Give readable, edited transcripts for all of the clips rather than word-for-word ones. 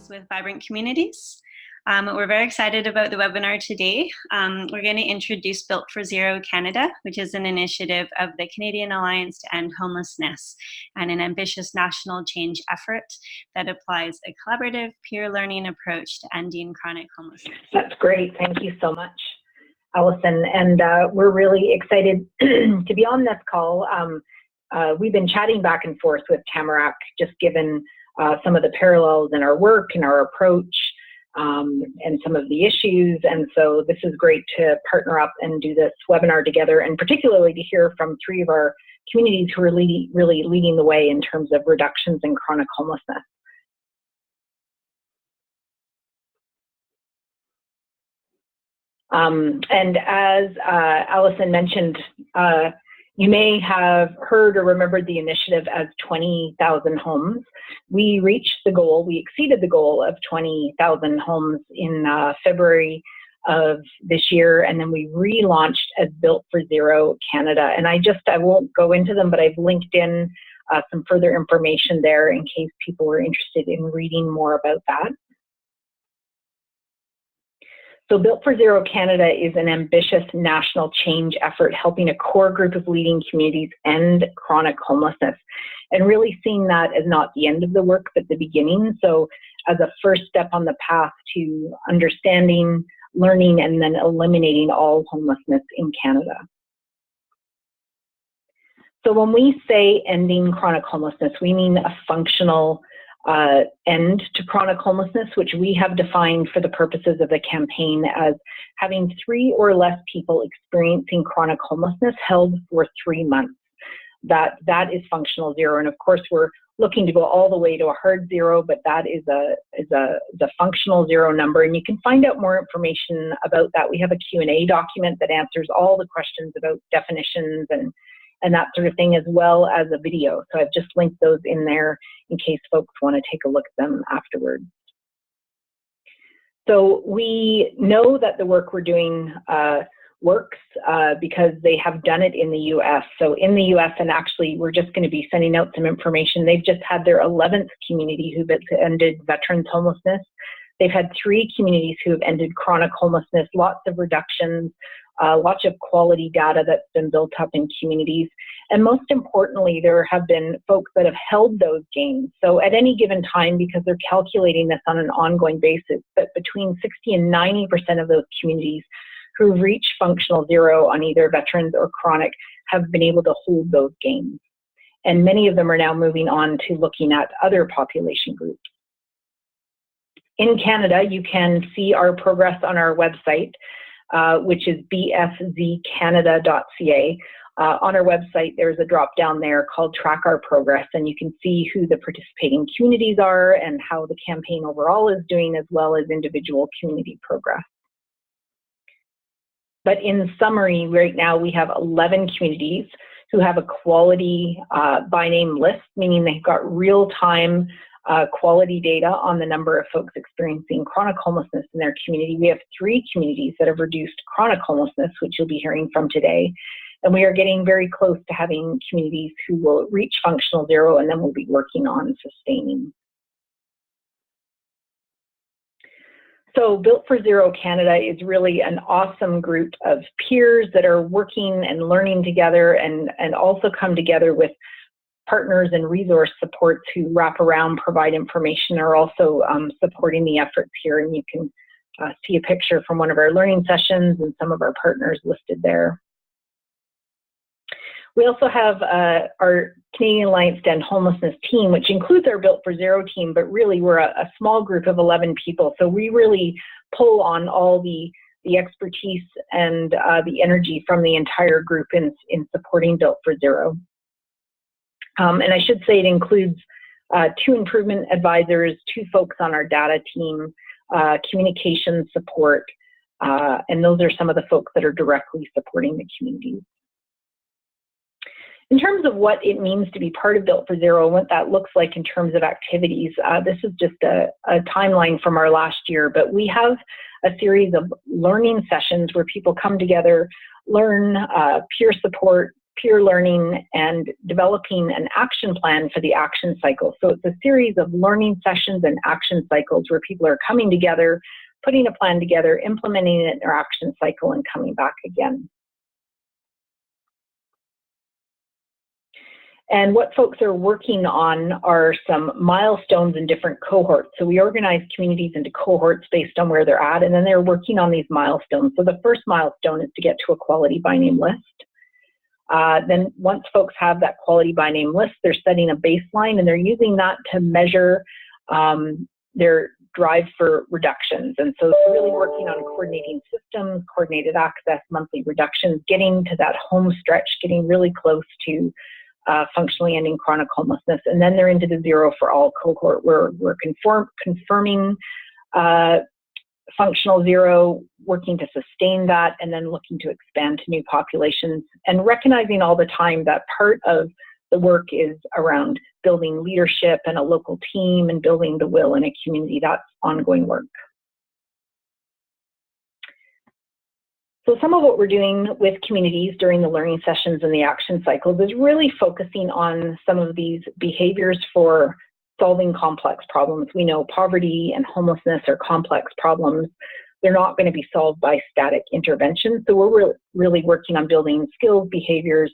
Communities with Vibrant Communities. We're very excited about the webinar today. We're going to introduce Built for Zero Canada, which is an initiative of the Canadian Alliance to End Homelessness and an ambitious national change effort that applies a collaborative peer learning approach to ending chronic homelessness. That's great. Thank you so much, Allison. And we're really excited to be on this call. We've been chatting back and forth with Tamarack, just given some of the parallels in our work and our approach and some of the issues. And so this is great to partner up and do this webinar together, and particularly to hear from three of our communities who are really leading the way in terms of reductions in chronic homelessness. And as Allison mentioned, you may have heard or remembered the initiative as 20,000 homes. We reached the goal, we exceeded the goal of 20,000 homes in February of this year, and then we relaunched as Built for Zero Canada. And I won't go into them, but I've linked in some further information there in case people are interested in reading more about that. So Built for Zero Canada is an ambitious national change effort helping a core group of leading communities end chronic homelessness, and really seeing that as not the end of the work, but the beginning. So as a first step on the path to understanding, learning, and then eliminating all homelessness in Canada. So when we say ending chronic homelessness, we mean a functional end to chronic homelessness, which we have defined for the purposes of the campaign as having 3 or less people experiencing chronic homelessness held for 3 months. That is functional zero, and of course we're looking to go all the way to a hard zero, but that is the functional zero number, and you can find out more information about that. We have a Q&A document that answers all the questions about definitions and that sort of thing, as well as a video. So I've just linked those in there in case folks want to take a look at them afterwards. So we know that the work we're doing works because they have done it in the US. So in the US, and actually we're just going to be sending out some information, they've just had their 11th community who've ended veterans homelessness. They've had 3 communities who have ended chronic homelessness, lots of reductions, lots of quality data that's been built up in communities. And most importantly, there have been folks that have held those gains. So at any given time, because they're calculating this on an ongoing basis, but between 60 and 90% of those communities who've reached functional zero on either veterans or chronic have been able to hold those gains. And many of them are now moving on to looking at other population groups. In Canada, you can see our progress on our website, which is BFZ-Canada.ca. On our website, there's a drop down there called Track Our Progress, and you can see who the participating communities are and how the campaign overall is doing, as well as individual community progress. But in summary, right now we have 11 communities who have a quality by name list, meaning they've got real-time quality data on the number of folks experiencing chronic homelessness in their community. We have 3 communities that have reduced chronic homelessness, which you'll be hearing from today. And we are getting very close to having communities who will reach functional zero, and then we'll be working on sustaining. So Built for Zero Canada is really an awesome group of peers that are working and learning together, and also come together with partners and resource supports who wrap around, provide information, are also supporting the efforts here. And you can see a picture from one of our learning sessions and some of our partners listed there. We also have our Canadian Alliance to End Homelessness team, which includes our Built for Zero team, but really we're a small group of 11 people. So we really pull on all the expertise and the energy from the entire group in supporting Built for Zero. And I should say it includes 2 improvement advisors, 2 folks on our data team, communication support, and those are some of the folks that are directly supporting the communities. In terms of what it means to be part of Built for Zero and what that looks like in terms of activities, this is just a timeline from our last year, but we have a series of learning sessions where people come together, learn peer support, peer learning, and developing an action plan for the action cycle. So it's a series of learning sessions and action cycles where people are coming together, putting a plan together, implementing it in their action cycle, and coming back again. And what folks are working on are some milestones in different cohorts. So we organize communities into cohorts based on where they're at, and then they're working on these milestones. So the first milestone is to get to a quality by name list. Then once folks have that quality by name list, they're setting a baseline, and they're using that to measure their drive for reductions. And so it's really working on coordinating systems, coordinated access, monthly reductions, getting to that home stretch, getting really close to functionally ending chronic homelessness. And then they're into the Zero for All cohort, where we're confirming functional zero, working to sustain that, and then looking to expand to new populations, and recognizing all the time that part of the work is around building leadership and a local team and building the will in a community. That's ongoing work. So some of what we're doing with communities during the learning sessions and the action cycles is really focusing on some of these behaviors for solving complex problems. We know poverty and homelessness are complex problems. They're not going to be solved by static interventions. So we're really working on building skills, behaviors,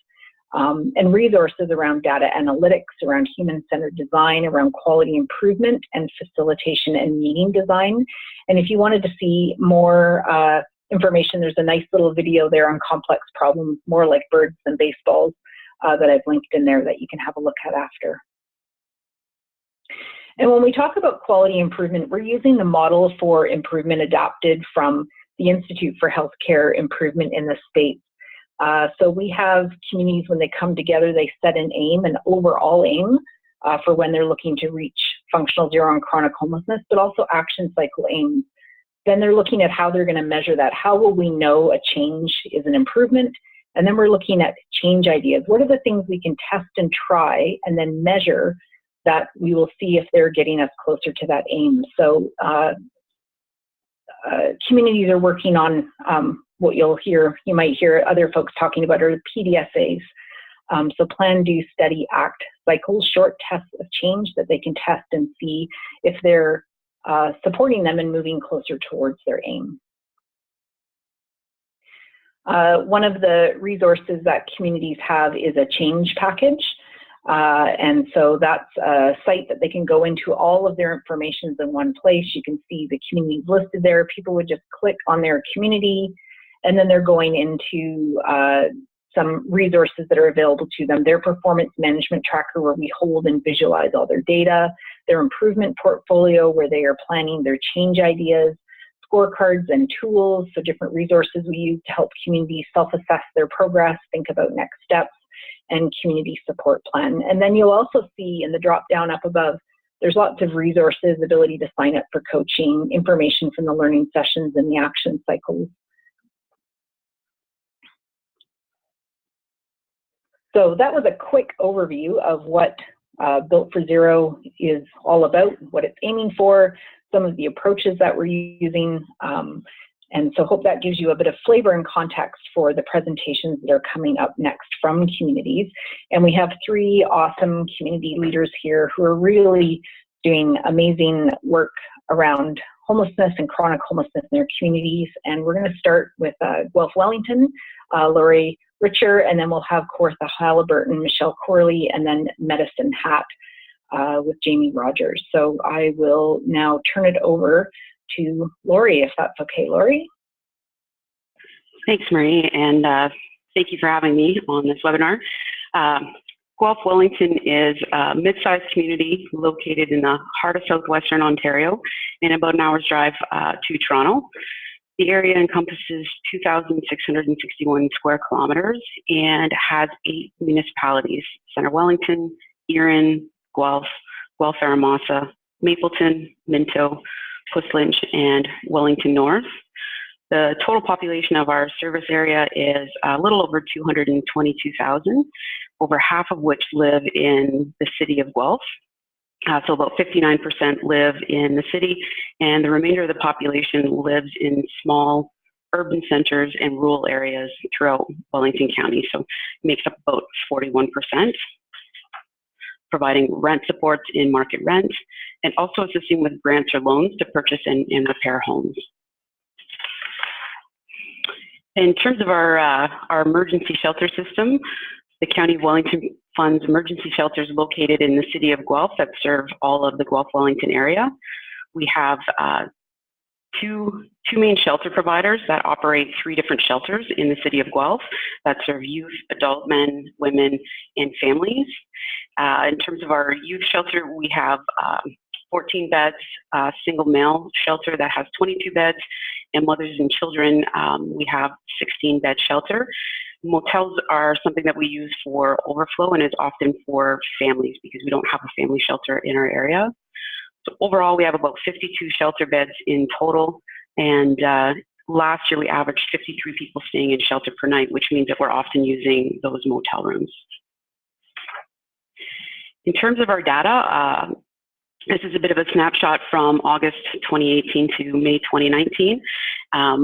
and resources around data analytics, around human-centered design, around quality improvement and facilitation and meeting design. And if you wanted to see more information, there's a nice little video there on complex problems, more like birds than baseballs, that I've linked in there that you can have a look at after. And when we talk about quality improvement, we're using the model for improvement adapted from the Institute for Healthcare Improvement in the States. So we have communities, when they come together, they set an aim, an overall aim for when they're looking to reach functional zero and chronic homelessness, but also action cycle aims. Then they're looking at how they're going to measure that. How will we know a change is an improvement? And then we're looking at change ideas. What are the things we can test and try and then measure that we will see if they're getting us closer to that aim? So communities are working on what you might hear other folks talking about are PDSAs. So plan, do, study, act cycles, short tests of change that they can test and see if they're supporting them and moving closer towards their aim. One of the resources that communities have is a change package. And so that's a site that they can go into. All of their information in one place. You can see the communities listed there. People would just click on their community, and then they're going into some resources that are available to them. Their performance management tracker, where we hold and visualize all their data, their improvement portfolio, where they are planning their change ideas, scorecards and tools, so different resources we use to help communities self-assess their progress, think about next steps, and community support plan. And then you'll also see in the drop down up above, there's lots of resources, ability to sign up for coaching, information from the learning sessions and the action cycles. So that was a quick overview of what Built for Zero is all about, what it's aiming for, some of the approaches that we're using. And so hope that gives you a bit of flavor and context for the presentations that are coming up next from communities. And we have 3 awesome community leaders here who are really doing amazing work around homelessness and chronic homelessness in their communities. And we're going to start with Guelph-Wellington, Laurie Richer, and then we'll have Kawartha-Haliburton, Michelle Corley, and then Medicine Hat with Jamie Rogers. So I will now turn it over to Laurie, if that's okay. Laurie? Thanks, Marie, and thank you for having me on this webinar. Guelph-Wellington is a mid-sized community located in the heart of southwestern Ontario, and about an hour's drive to Toronto. The area encompasses 2,661 square kilometers and has 8 municipalities: Centre Wellington, Erin, Guelph, Guelph-Aramasa, Mapleton, Minto, Puslinch, and Wellington North. The total population of our service area is a little over 222,000, over half of which live in the city of Guelph. So about 59% live in the city, and the remainder of the population lives in small urban centers and rural areas throughout Wellington County. So it makes up about 41%, providing rent supports in market rent, and also assisting with grants or loans to purchase and repair homes. In terms of our emergency shelter system, the County of Wellington funds emergency shelters located in the city of Guelph that serve all of the Guelph-Wellington area. We have two main shelter providers that operate 3 different shelters in the city of Guelph that serve youth, adult men, women, and families. In terms of our youth shelter, we have 14 beds, single male shelter that has 22 beds, and mothers and children, we have 16-bed shelter. Motels are something that we use for overflow and is often for families because we don't have a family shelter in our area. So overall, we have about 52 shelter beds in total, and last year we averaged 53 people staying in shelter per night, which means that we're often using those motel rooms. In terms of our data, this is a bit of a snapshot from August 2018 to May 2019.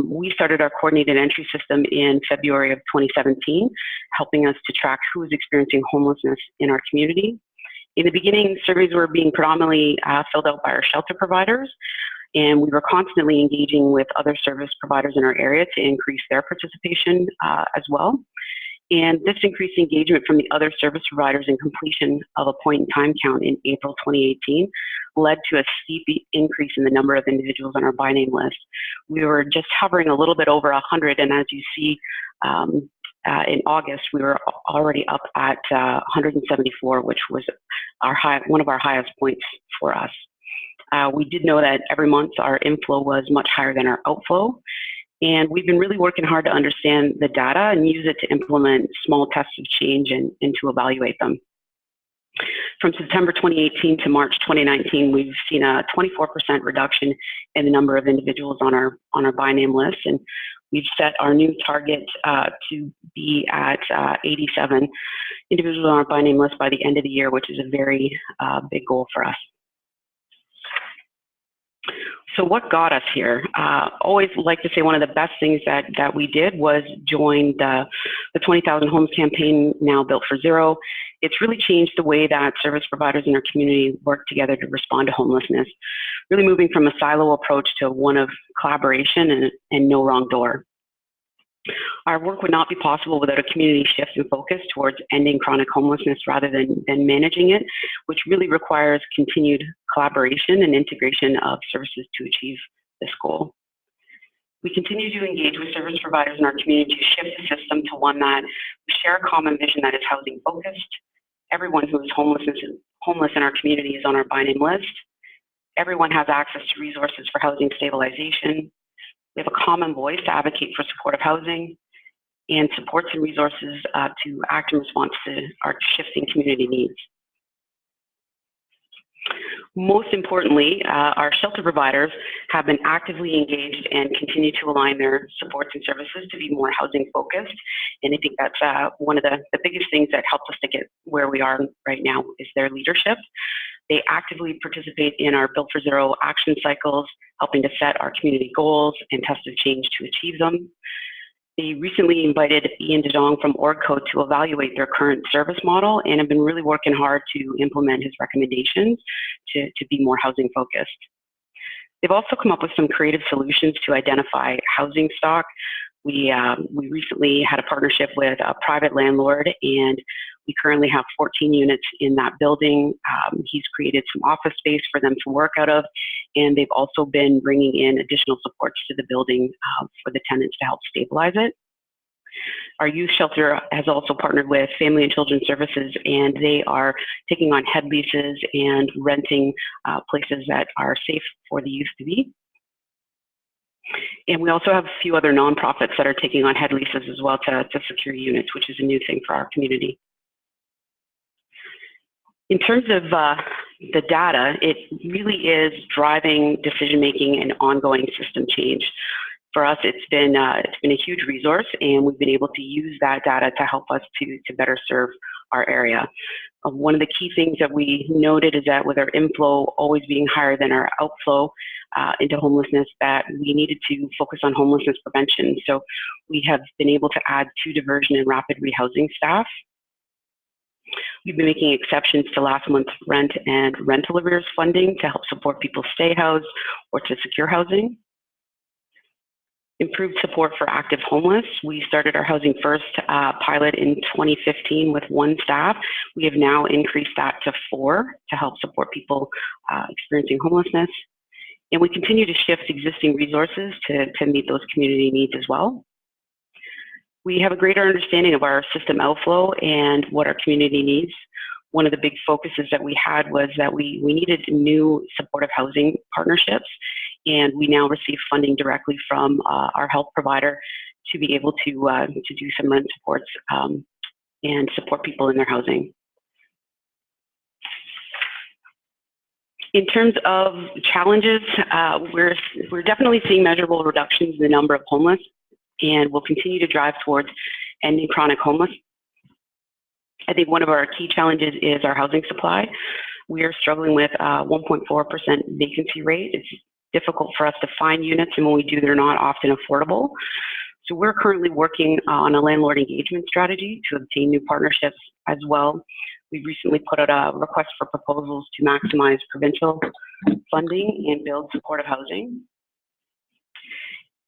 We started our coordinated entry system in February of 2017, helping us to track who is experiencing homelessness in our community. In the beginning, surveys were being predominantly filled out by our shelter providers, and we were constantly engaging with other service providers in our area to increase their participation as well. And this increased engagement from the other service providers and completion of a point-in-time count in April 2018 led to a steep increase in the number of individuals on our by name list. We were just hovering a little bit over 100, and as you see in August, we were already up at 174, which was one of our highest points for us. We did know that every month our inflow was much higher than our outflow. And we've been really working hard to understand the data and use it to implement small tests of change and to evaluate them. From September 2018 to March 2019, we've seen a 24% reduction in the number of individuals on our by name list, and we've set our new target to be at 87 individuals on our by name list by the end of the year, which is a very big goal for us. So what got us here? Always like to say one of the best things that we did was join the 20,000 Homes campaign, now Built for Zero. It's really changed the way that service providers in our community work together to respond to homelessness, really moving from a silo approach to one of collaboration and no wrong door. Our work would not be possible without a community shift in focus towards ending chronic homelessness rather than managing it, which really requires continued collaboration and integration of services to achieve this goal. We continue to engage with service providers in our community to shift the system to one that we share a common vision that is housing focused. Everyone who is homeless in our community is on our by name list. Everyone has access to resources for housing stabilization. We have a common voice to advocate for supportive housing and supports and resources to act in response to our shifting community needs. Most importantly, our shelter providers have been actively engaged and continue to align their supports and services to be more housing focused. And I think that's one of the biggest things that helps us to get where we are right now is their leadership. They actively participate in our Built for Zero action cycles, helping to set our community goals and tests of change to achieve them. They recently invited Ian DeJong from OrgCo to evaluate their current service model and have been really working hard to implement his recommendations to be more housing focused. They've also come up with some creative solutions to identify housing stock. We recently had a partnership with a private landlord, and we currently have 14 units in that building. He's created some office space for them to work out of, and they've also been bringing in additional supports to the building for the tenants to help stabilize it. Our youth shelter has also partnered with Family and Children's Services, and they are taking on head leases and renting places that are safe for the youth to be. And we also have a few other nonprofits that are taking on head leases as well to secure units, which is a new thing for our community. In terms of the data, it really is driving decision-making and ongoing system change. For us, it's been a huge resource, and we've been able to use that data to help us to better serve our area. One of the key things that we noted is that with our inflow always being higher than our outflow into homelessness, that we needed to focus on homelessness prevention. So we have been able to add 2 diversion and rapid rehousing staff. We've been making exceptions to last month's rent and rental arrears funding to help support people stay housed or to secure housing. Improved support for active homeless. We started our Housing First pilot in 2015 with 1 staff. We have now increased that to 4 to help support people experiencing homelessness. And we continue to shift existing resources to meet those community needs as well. We have a greater understanding of our system outflow and what our community needs. One of the big focuses that we had was that we needed new supportive housing partnerships, and we now receive funding directly from our health provider to be able to do some rent supports and support people in their housing. In terms of challenges, we're definitely seeing measurable reductions in the number of homeless, and we'll continue to drive towards ending chronic homeless. I think one of our key challenges is our housing supply. We are struggling with 1.4% vacancy rate. It's difficult for us to find units, and when we do, they're not often affordable. So we're currently working on a landlord engagement strategy to obtain new partnerships as well. We recently put out a request for proposals to maximize provincial funding and build supportive housing.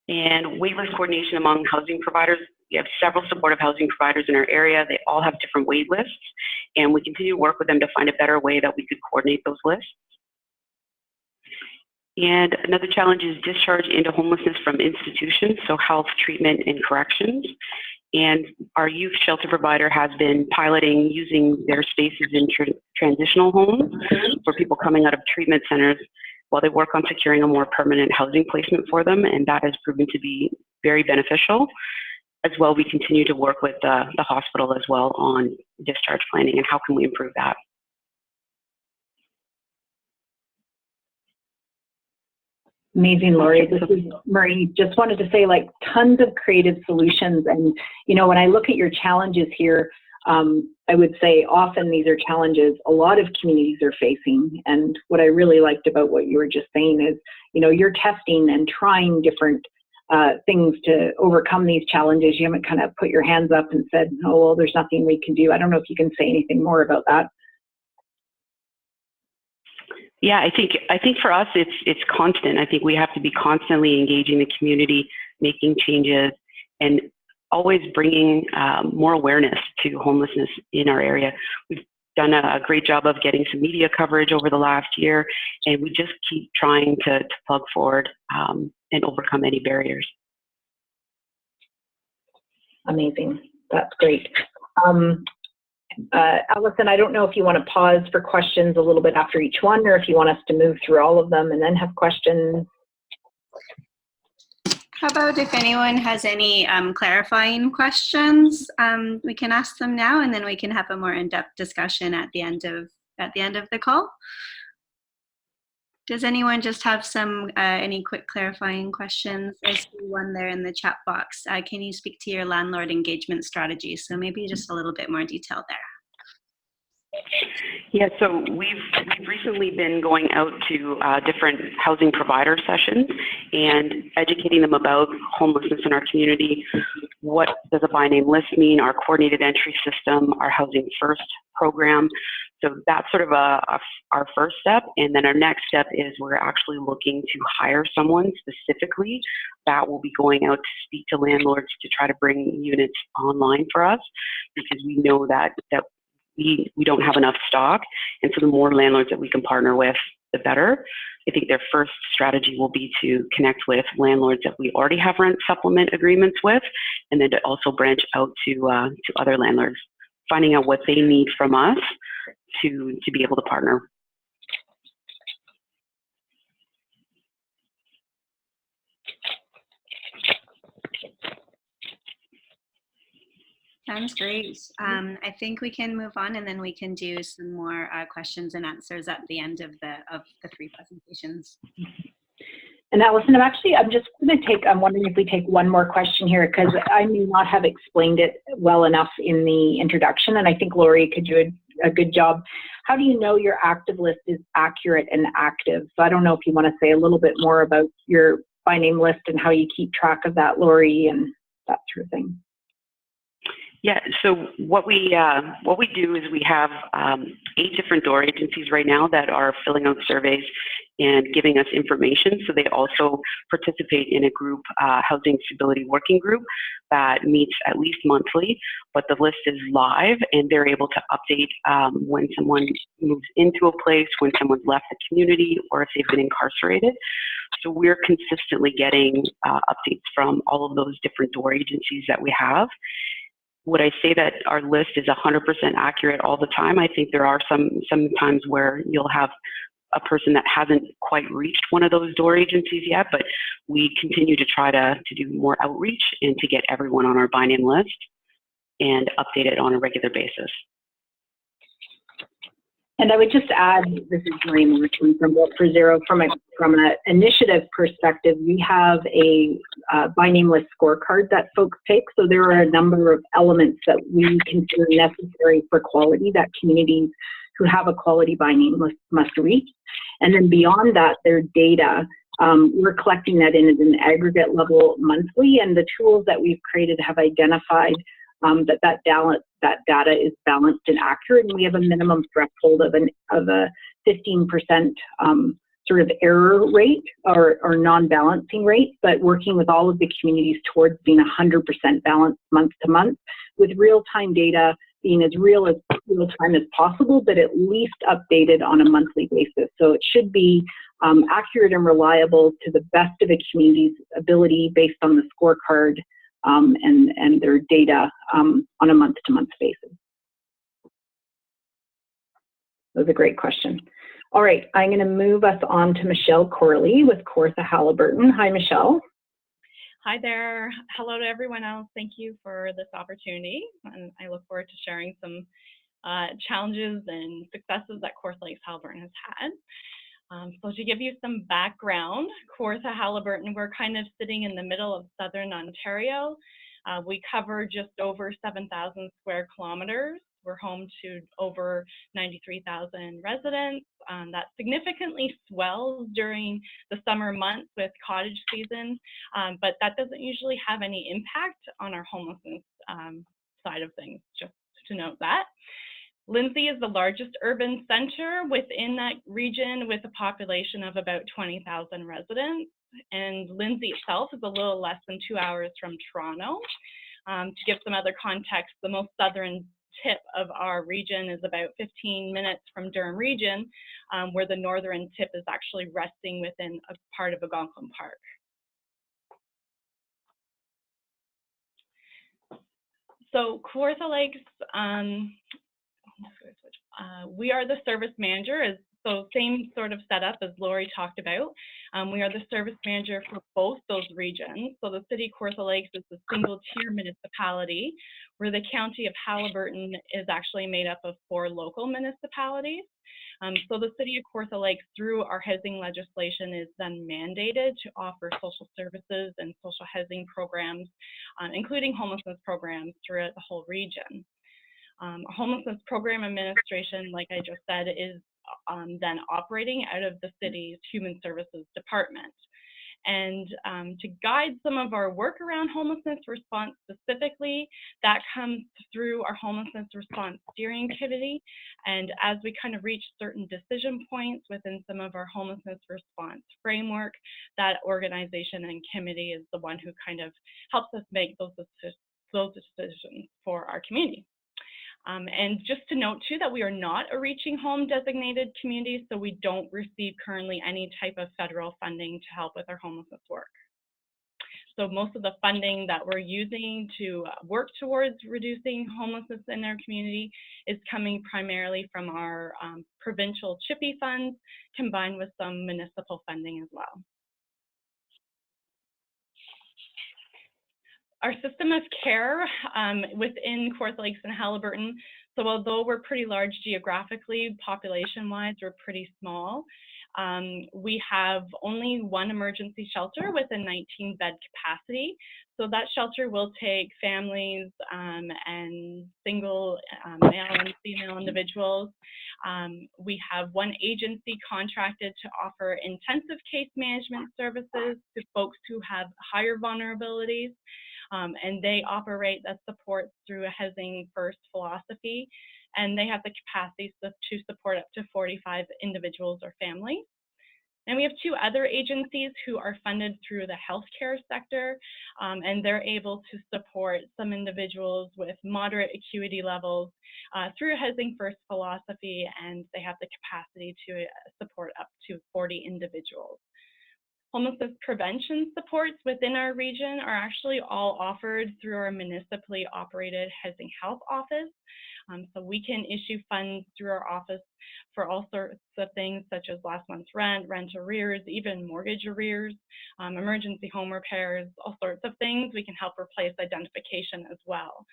And waitlist coordination among housing providers. We have several supportive housing providers in our area. They all have different wait lists, and we continue to work with them to find a better way that we could coordinate those lists. And another challenge is discharge into homelessness from institutions, so health, treatment, and corrections. And our youth shelter provider has been piloting using their spaces in transitional homes for people coming out of treatment centers while they work on securing a more permanent housing placement for them, and that has proven to be very beneficial. As well, we continue to work with the hospital as well on discharge planning and how can we improve that. Amazing, Lori. This is Marie. Just wanted to say, like, tons of creative solutions. And, you know, when I look at your challenges here, I would say often these are challenges a lot of communities are facing. And what I really liked about what you were just saying is, you know, you're testing and trying different things to overcome these challenges. You haven't kind of put your hands up and said, oh, well, there's nothing we can do. I don't know if you can say anything more about that. Yeah, I think for us, it's constant. I think we have to be constantly engaging the community, making changes, and always bringing more awareness to homelessness in our area. We've done a great job of getting some media coverage over the last year, and we just keep trying to plug forward and overcome any barriers. Amazing. That's great. Allison, I don't know if you want to pause for questions a little bit after each one, or if you want us to move through all of them and then have questions. How about if anyone has any clarifying questions, we can ask them now, and then we can have a more in-depth discussion at the end of the call. Does anyone just have some any quick clarifying questions? I see one there in the chat box. Can you speak to your landlord engagement strategy? So maybe just a little bit more detail there. Yeah, so we've recently been going out to different housing provider sessions and educating them about homelessness in our community. What does a by name list mean? Our coordinated entry system, our Housing First program. So that's sort of our first step. And then our next step is we're actually looking to hire someone specifically that will be going out to speak to landlords to try to bring units online for us, because we know that we don't have enough stock. And so the more landlords that we can partner with, the better. I think their first strategy will be to connect with landlords that we already have rent supplement agreements with, and then to also branch out to other landlords, finding out what they need from us to be able to partner. Sounds great. I think we can move on, and then we can do some more questions and answers at the end of the 3 presentations. And Allison, I'm just going to I'm wondering if we take one more question here, because I may not have explained it well enough in the introduction, and I think Lori could do a good job. How do you know your active list is accurate and active? So I don't know if you want to say a little bit more about your by name list and how you keep track of that, Lori, and that sort of thing. Yeah, so what we do is we have 8 different door agencies right now that are filling out surveys and giving us information. So they also participate in a group, housing stability working group, that meets at least monthly, but the list is live and they're able to update when someone moves into a place, when someone's left the community, or if they've been incarcerated. So we're consistently getting updates from all of those different door agencies that we have. Would I say that our list is 100% accurate all the time? I think there are some times where you'll have a person that hasn't quite reached one of those door agencies yet, but we continue to try to do more outreach and to get everyone on our by name list and update it on a regular basis. And I would just add, this is Marie Martin from Built for Zero. From an initiative perspective, we have a by name list scorecard that folks take. So there are a number of elements that we consider necessary for quality that communities who have a quality by name list must reach. And then beyond that, their data, we're collecting that in at an aggregate level monthly, and the tools that we've created have identified that data is balanced and accurate, and we have a minimum threshold of a 15% sort of error rate or non-balancing rate, but working with all of the communities towards being 100% balanced month to month, with real-time data being as real-time as possible, but at least updated on a monthly basis. So it should be accurate and reliable to the best of a community's ability based on the scorecard and their data on a month-to-month basis. That was a great question. All right, I'm going to move us on to Michelle Corley with Kawartha-Haliburton. Hi, Michelle. Hi there. Hello to everyone else. Thank you for this opportunity, and I look forward to sharing some challenges and successes that Kawartha-Haliburton has had. So to give you some background, Kawartha-Haliburton, we're kind of sitting in the middle of southern Ontario. We cover just over 7,000 square kilometers. We're home to over 93,000 residents. That significantly swells during the summer months with cottage season, but that doesn't usually have any impact on our homelessness side of things, just to note that. Lindsay is the largest urban center within that region with a population of about 20,000 residents. And Lindsay itself is a little less than 2 hours from Toronto. To give some other context, the most southern tip of our region is about 15 minutes from Durham region, where the northern tip is actually resting within a part of Algonquin Park. So Kawartha Lakes, we are the service manager, so same sort of setup as Lori talked about. We are the service manager for both those regions. So the city of Kawartha Lakes is a single tier municipality, where the county of Haliburton is actually made up of 4 local municipalities. So the city of Kawartha Lakes, through our housing legislation, is then mandated to offer social services and social housing programs, including homelessness programs throughout the whole region. Homelessness Program Administration, like I just said, is then operating out of the city's Human Services Department. And to guide some of our work around homelessness response specifically, that comes through our homelessness response steering committee. And as we kind of reach certain decision points within some of our homelessness response framework, that organization and committee is the one who kind of helps us make those decisions for our community. And just to note too that we are not a reaching home designated community, so we don't receive currently any type of federal funding to help with our homelessness work. So most of the funding that we're using to work towards reducing homelessness in our community is coming primarily from our provincial CHIPPY funds, combined with some municipal funding as well. Our system of care within Kawartha Lakes and Haliburton, so although we're pretty large geographically, population-wise, we're pretty small. We have only one emergency shelter with a 19-bed capacity. So that shelter will take families and single male and female individuals. We have one agency contracted to offer intensive case management services to folks who have higher vulnerabilities, and they operate that support through a housing first philosophy, and they have the capacity to support up to 45 individuals or families. And we have two other agencies who are funded through the healthcare sector, and they're able to support some individuals with moderate acuity levels through a housing first philosophy, and they have the capacity to support up to 40 individuals. Homelessness prevention supports within our region are actually all offered through our municipally operated housing health office. So we can issue funds through our office for all sorts of things such as last month's rent, rent arrears, even mortgage arrears, emergency home repairs, all sorts of things. We can help replace identification as well.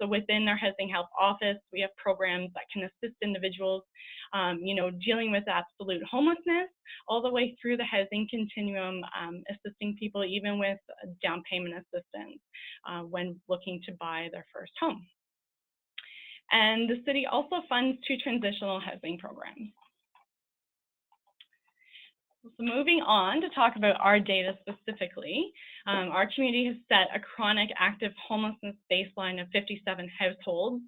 So within our housing health office, we have programs that can assist individuals, dealing with absolute homelessness all the way through the housing continuum, assisting people even with down payment assistance when looking to buy their first home. And the city also funds two transitional housing programs. So moving on to talk about our data specifically, our community has set a chronic active homelessness baseline of 57 households.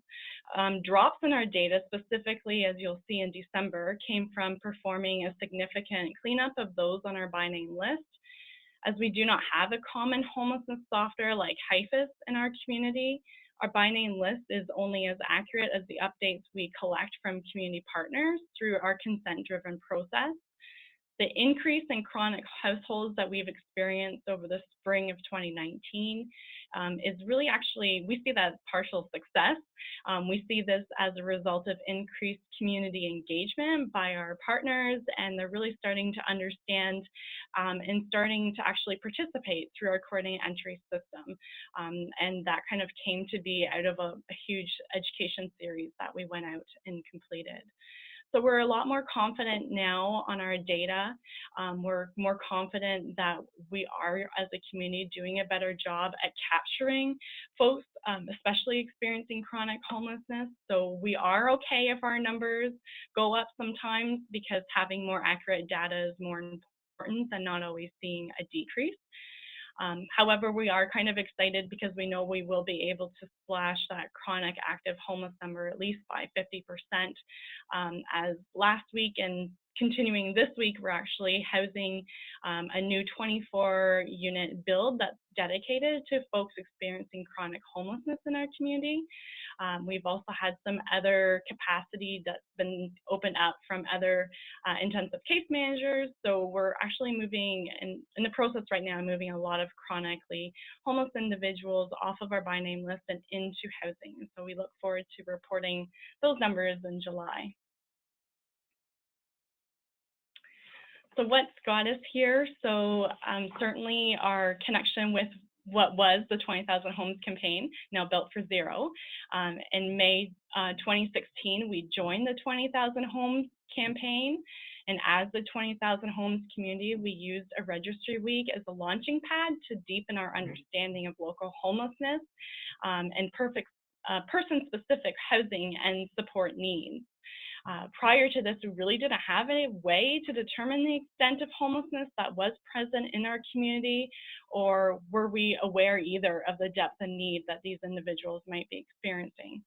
Drops in our data specifically, as you'll see in December, came from performing a significant cleanup of those on our by name list. As we do not have a common homelessness software like HIFIS in our community, our by name list is only as accurate as the updates we collect from community partners through our consent-driven process. The increase in chronic households that we've experienced over the spring of 2019 is really actually, we see that as partial success. We see this as a result of increased community engagement by our partners, and they're really starting to understand and starting to actually participate through our coordinated entry system. And that kind of came to be out of a huge education series that we went out and completed. So we're a lot more confident now on our data. We're more confident that we are, as a community, doing a better job at capturing folks, especially experiencing chronic homelessness. So we are okay if our numbers go up sometimes, because having more accurate data is more important than not always seeing a decrease. However, we are kind of excited because we know we will be able to slash that chronic active homeless number at least by 50%. As last week and continuing this week, we're actually housing a new 24-unit build that's dedicated to folks experiencing chronic homelessness in our community. We've also had some other capacity that's been opened up from other intensive case managers. So we're actually moving, in the process right now, moving a lot of chronically homeless individuals off of our by name list and into housing. So we look forward to reporting those numbers in July. So what's got us here? So certainly our connection with what was the 20,000 Homes campaign, now Built for Zero. In May 2016, we joined the 20,000 Homes campaign. And as the 20,000 Homes community, we used a registry week as a launching pad to deepen our understanding of local homelessness and person-specific housing and support needs. Prior to this, we really didn't have a way to determine the extent of homelessness that was present in our community, or were we aware either of the depth and need that these individuals might be experiencing.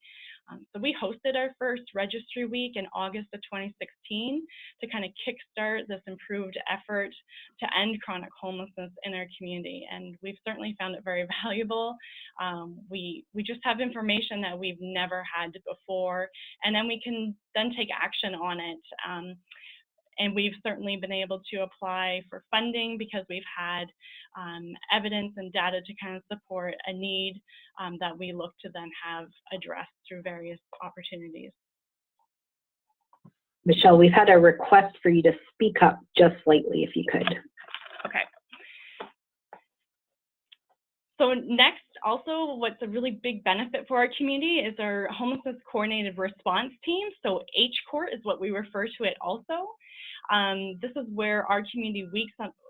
So we hosted our first registry week in August of 2016 to kind of kickstart this improved effort to end chronic homelessness in our community, and we've certainly found it very valuable. We just have information that we've never had before, and then we can then take action on it. And we've certainly been able to apply for funding because we've had evidence and data to kind of support a need that we look to then have addressed through various opportunities. Michelle, we've had a request for you to speak up just slightly, if you could. Okay. So next also, what's a really big benefit for our community is our homelessness coordinated response team. So HCORT is what we refer to it also. This is where our community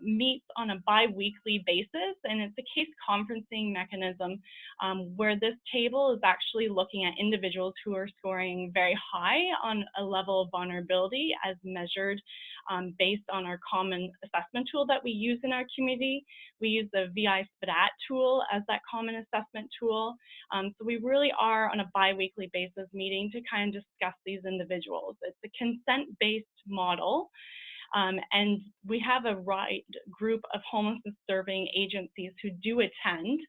meets on a bi-weekly basis, and it's a case conferencing mechanism where this table is actually looking at individuals who are scoring very high on a level of vulnerability as measured based on our common assessment tool that we use in our community. We use the VI-SPDAT tool as that common assessment tool. So we really are on a bi-weekly basis meeting to kind of discuss these individuals. It's a consent-based model. And we have a wide group of homelessness serving agencies who do attend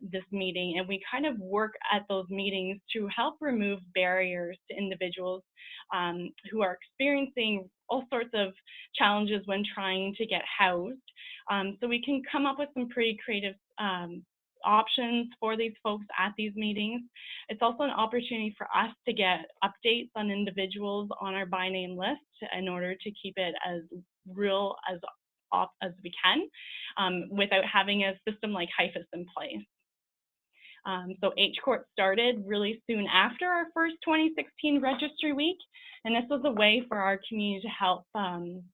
this meeting, and we kind of work at those meetings to help remove barriers to individuals who are experiencing all sorts of challenges when trying to get housed. So we can come up with some pretty creative options for these folks at these meetings. It's also an opportunity for us to get updates on individuals on our by name list in order to keep it as real as we can without having a system like HIFIS in place. So HCORT started really soon after our first 2016 registry week, and this was a way for our community to help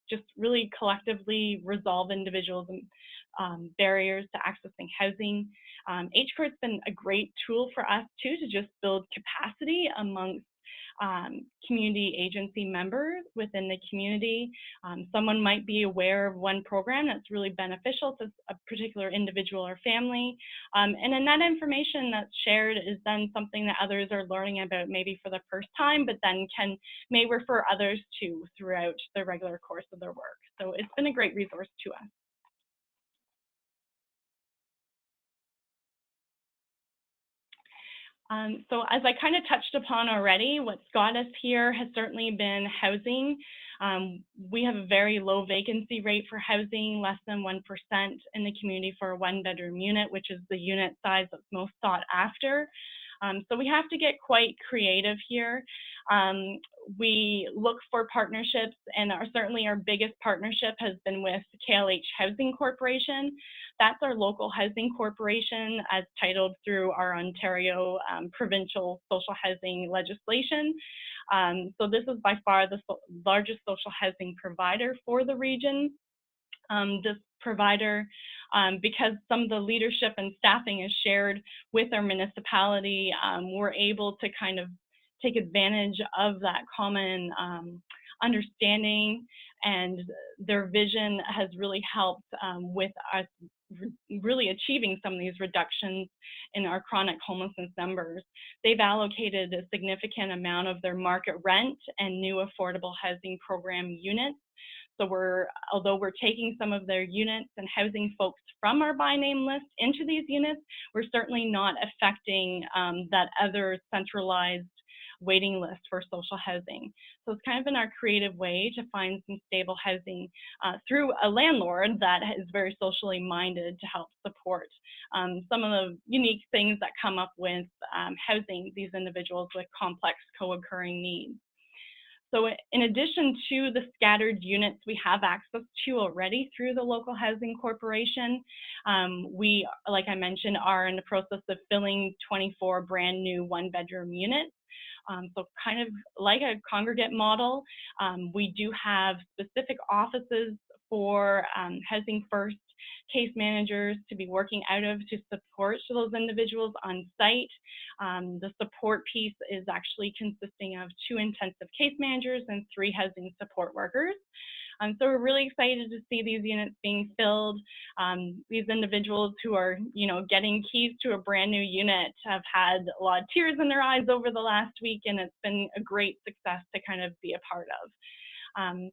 just really collectively resolve individuals and barriers to accessing housing. HCORT's been a great tool for us too to just build capacity amongst community agency members within the community. Someone might be aware of one program that's really beneficial to a particular individual or family. And then that information that's shared is then something that others are learning about maybe for the first time, but then may refer others to throughout the regular course of their work. So it's been a great resource to us. So as I kind of touched upon already, what's got us here has certainly been housing. We have a very low vacancy rate for housing, less than 1% in the community for a one-bedroom unit, which is the unit size that's most sought after. So we have to get quite creative here. We look for partnerships, and certainly our biggest partnership has been with KLH Housing Corporation. That's our local housing corporation as titled through our Ontario provincial social housing legislation. So this is by far the largest social housing provider for the region. This provider, because some of the leadership and staffing is shared with our municipality, we're able to kind of take advantage of that common understanding, and their vision has really helped with us really achieving some of these reductions in our chronic homelessness numbers. They've allocated a significant amount of their market rent and new affordable housing program units. So although we're taking some of their units and housing folks from our by name list into these units, we're certainly not affecting that other centralized waiting list for social housing. So it's kind of been our creative way to find some stable housing through a landlord that is very socially minded to help support some of the unique things that come up with housing these individuals with complex co-occurring needs. So in addition to the scattered units we have access to already through the local housing corporation, we, like I mentioned, are in the process of filling 24 brand new one-bedroom units. So kind of like a congregate model, we do have specific offices for Housing First case managers to be working out of to support those individuals on site. The support piece is actually consisting of 2 intensive case managers and 3 housing support workers. So we're really excited to see these units being filled. These individuals who are, getting keys to a brand new unit have had a lot of tears in their eyes over the last week, and it's been a great success to kind of be a part of.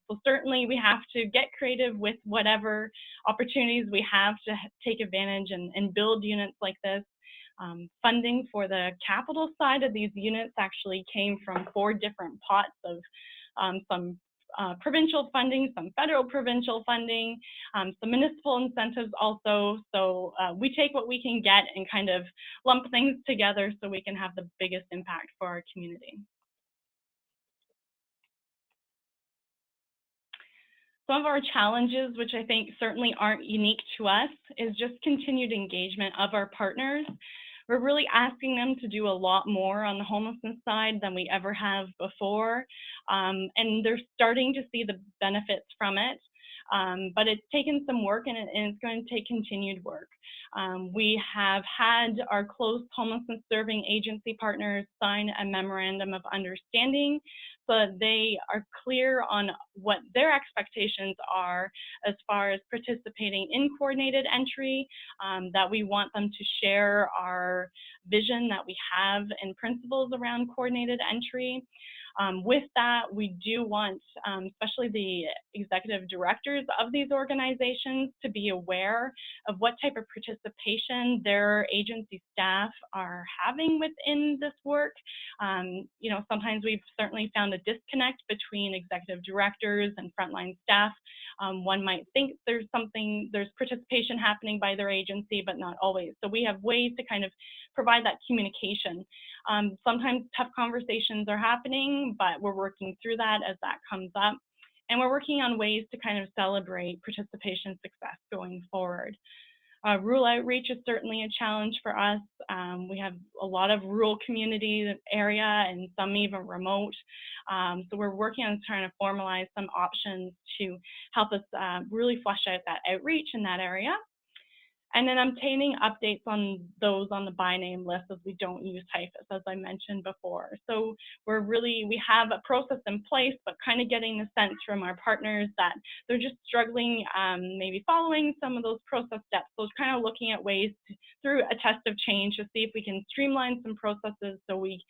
So certainly we have to get creative with whatever opportunities we have to take advantage and build units like this. Funding for the capital side of these units actually came from 4 different pots of some provincial funding, some federal provincial funding, some municipal incentives also. So we take what we can get and kind of lump things together so we can have the biggest impact for our community. Some of our challenges, which I think certainly aren't unique to us, is just continued engagement of our partners. We're really asking them to do a lot more on the homelessness side than we ever have before, and they're starting to see the benefits from it. But it's taken some work, and it's going to take continued work. We have had our close homelessness serving agency partners sign a memorandum of understanding so that they are clear on what their expectations are as far as participating in coordinated entry, that we want them to share our vision that we have and principles around coordinated entry. With that, we do want, especially the executive directors of these organizations, to be aware of what type of participation their agency staff are having within this work. You know, sometimes we've certainly found a disconnect between executive directors and frontline staff. One might think there's participation happening by their agency, but not always. So we have ways to kind of provide that communication. Sometimes tough conversations are happening, but we're working through that as that comes up. And we're working on ways to kind of celebrate participation success going forward. Rural outreach is certainly a challenge for us. We have a lot of rural community area and some even remote. So we're working on trying to formalize some options to help us really flesh out that outreach in that area. And then obtaining updates on those on the by name list, as we don't use HIFIS, as I mentioned before. So we have a process in place, but kind of getting the sense from our partners that they're just struggling maybe following some of those process steps. So kind of looking at ways through a test of change to see if we can streamline some processes so we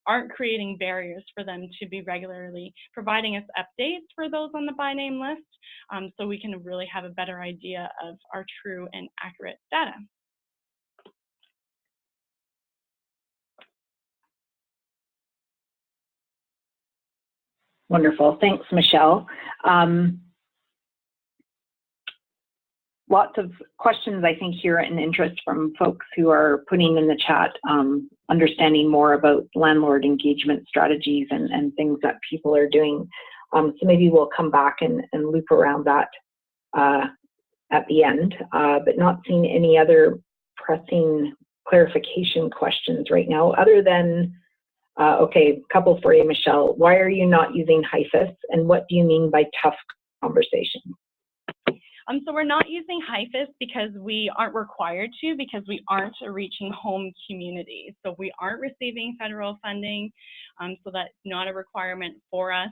aren't creating barriers for them to be regularly providing us updates for those on the by name list, so we can really have a better idea of our true and accurate data. Wonderful. Thanks, Michelle. Lots of questions, I think, here and interest from folks who are putting in the chat, understanding more about landlord engagement strategies and things that people are doing. So maybe we'll come back and loop around that at the end, but not seeing any other pressing clarification questions right now, other than, okay, a couple for you, Michelle. Why are you not using HIFIS, and what do you mean by tough conversation? So we're not using HIFIS because we aren't required to, because we aren't reaching home communities. So we aren't receiving federal funding, so that's not a requirement for us.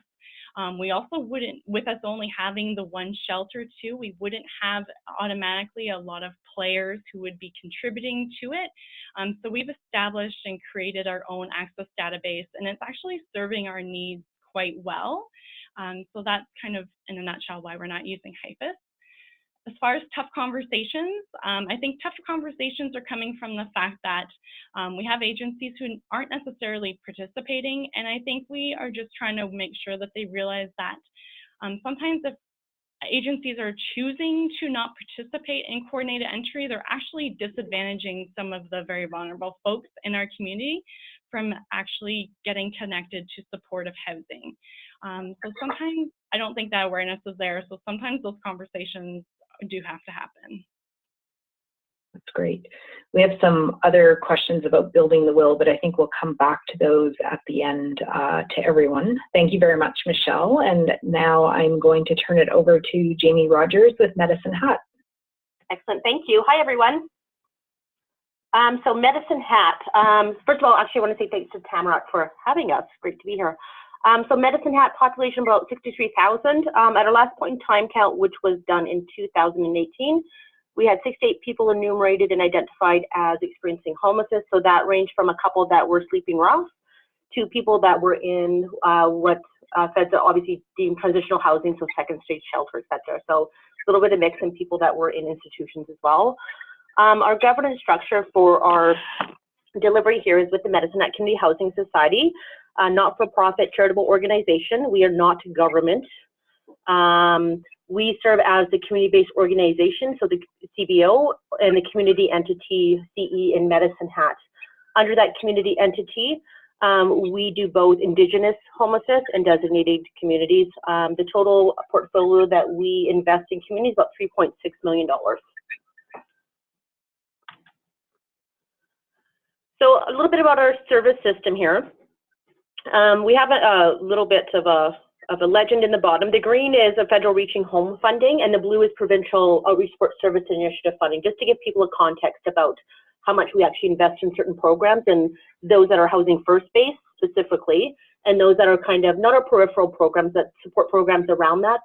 We also wouldn't, with us only having the one shelter too, we wouldn't have automatically a lot of players who would be contributing to it. So we've established and created our own access database, and it's actually serving our needs quite well. So that's kind of in a nutshell why we're not using HIFIS. As far as tough conversations, I think tough conversations are coming from the fact that we have agencies who aren't necessarily participating, and I think we are just trying to make sure that they realize that sometimes if agencies are choosing to not participate in coordinated entry, they're actually disadvantaging some of the very vulnerable folks in our community from actually getting connected to supportive housing. So sometimes I don't think that awareness is there, so sometimes those conversations do have to happen. That's great. We have some other questions about building the will, but I think we'll come back to those at the end to everyone. Thank you very much, Michelle. And now I'm going to turn it over to Jamie Rogers with Medicine Hat. Excellent, thank you. Hi, everyone. So Medicine Hat, first of all, actually I want to say thanks to Tamarack for having us. Great to be here. So Medicine Hat population about 63,000. At our last point in time count, which was done in 2018, we had 68 people enumerated and identified as experiencing homelessness. So that ranged from a couple that were sleeping rough to people that were in what feds obviously deemed transitional housing, so second stage shelter, et cetera. So a little bit of mix, and people that were in institutions as well. Our governance structure for our delivery here is with the Medicine Hat Community Housing Society, a not-for-profit charitable organization. We are not government. We serve as the community-based organization, so the CBO, and the community entity, CE, in Medicine Hat. Under that community entity, We do both Indigenous homelessness and designated communities. The total portfolio that we invest in communities is about $3.6 million. So a little bit about our service system here. We have a little bit of a legend in the bottom. The green is a federal reaching home funding, and the blue is provincial outreach support service initiative funding, just to give people a context about how much we actually invest in certain programs, and those that are housing first based specifically, and those that are kind of not our peripheral programs, that support programs around that,